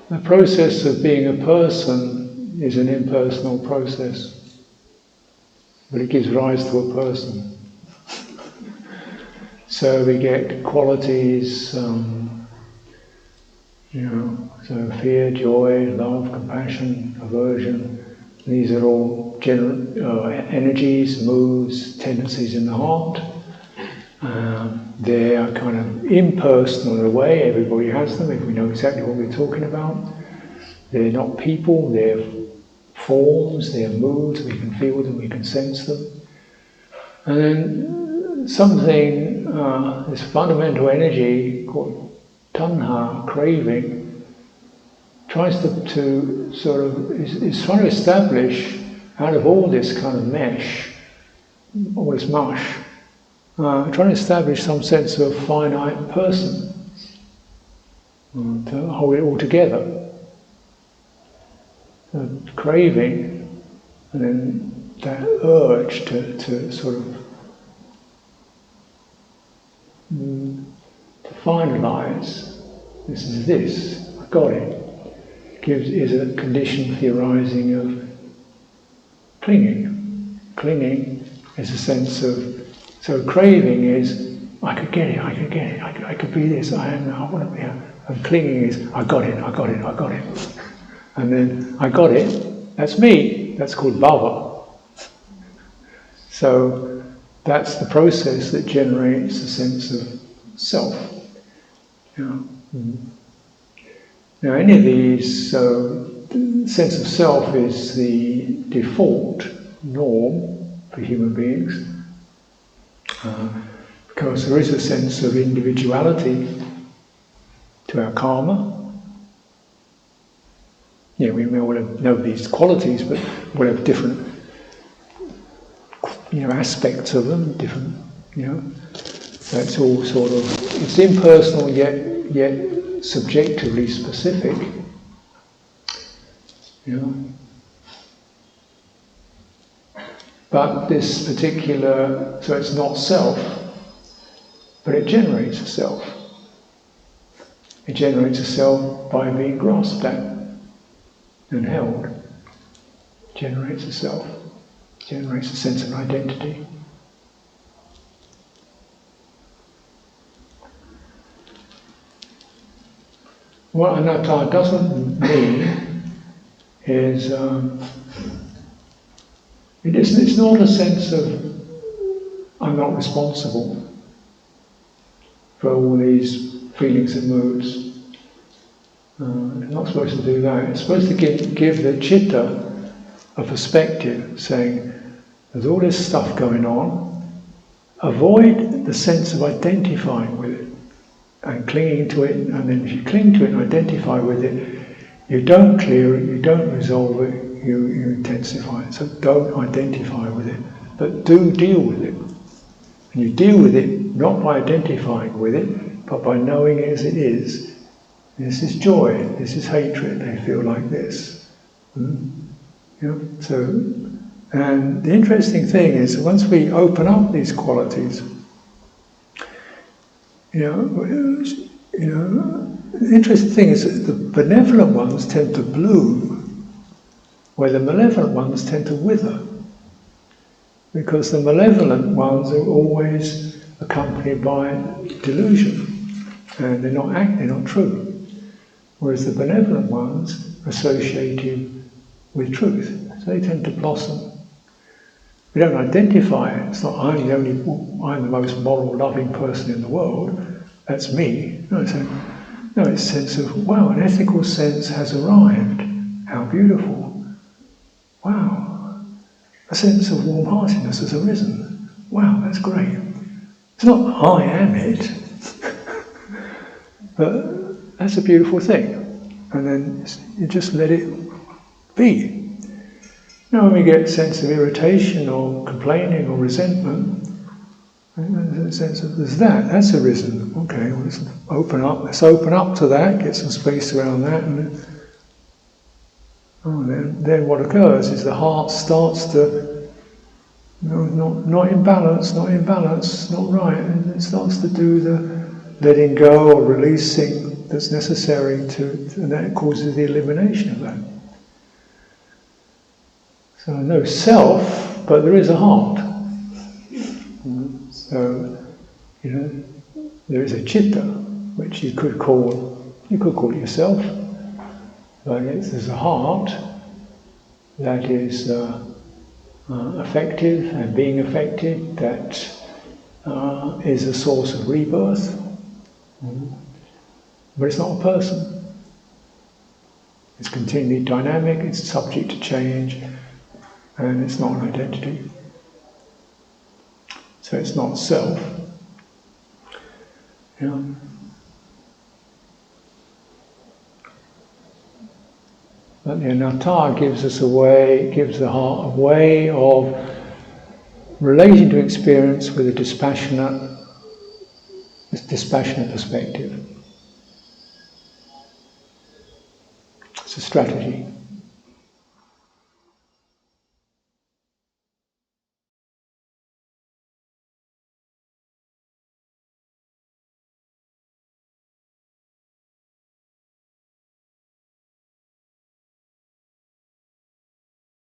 The process of being a person is an impersonal process, but it gives rise to a person. So we get qualities, so fear, joy, love, compassion, aversion. These are all energies, moods, tendencies in the heart. They are kind of impersonal in a way. Everybody has them, if we know exactly what we're talking about. They're not people, they're forms, they're moods, we can feel them, we can sense them. And then something, this fundamental energy called tanha, craving, tries to sort of, is trying to establish out of all this kind of mesh, all this mush, trying to establish some sense of a finite person, to hold it all together. Craving, and then that urge to sort of to finalise, this, I got it, is a condition for the arising of clinging. Clinging is a sense of, so craving is, I could get it, I could be this, I am, I want to be, and clinging is, I got it. And then, I got it, that's me, that's called bhava. So, that's the process that generates a sense of self. Now, any of these, the sense of self is the default norm for human beings, because there is a sense of individuality to our karma. We may all know these qualities, but we'll have different, aspects of them, different, so it's all sort of, it's impersonal yet subjectively specific, But this particular, so it's not self, but it generates a self. It generates a self by being grasped at and held. It generates a self, generates a sense of identity. What anatta doesn't mean is, it's not a sense of I'm not responsible for all these feelings and moods. It's not supposed to do that. It's supposed to give the citta a perspective, saying there's all this stuff going on. Avoid the sense of identifying with it and clinging to it, and then if you cling to it and identify with it, you don't clear it, you don't resolve it, you intensify it. So don't identify with it, but do deal with it. And you deal with it not by identifying with it, but by knowing it as it is. This is joy, this is hatred, they feel like this. So, and the interesting thing is, once we open up these qualities, the interesting thing is that the benevolent ones tend to bloom, where the malevolent ones tend to wither. Because the malevolent ones are always accompanied by delusion, and they're not true. Whereas the benevolent ones are associated with truth, so they tend to blossom. We don't identify it. It's not I'm the most moral, loving person in the world. That's me. No, it's a sense of, wow, an ethical sense has arrived. How beautiful. Wow. A sense of warm-heartedness has arisen. Wow, that's great. It's not I am it, but that's a beautiful thing. And then you just let it be. When we get a sense of irritation or complaining or resentment, there's a sense of that's arisen. Okay, well, let's open up to that, get some space around that, and then what occurs is the heart starts to, not in balance, not right, and it starts to do the letting go or releasing, that's necessary and that causes the elimination of that. So no self, but there is a heart. So, there is a chitta, which you could call yourself, but there's a heart that is effective and being affected, that is a source of rebirth, but it's not a person. It's continually dynamic, it's subject to change, and it's not an identity. So it's not self. But the anatta gives the heart a way of relating to experience with a dispassionate perspective. It's a strategy.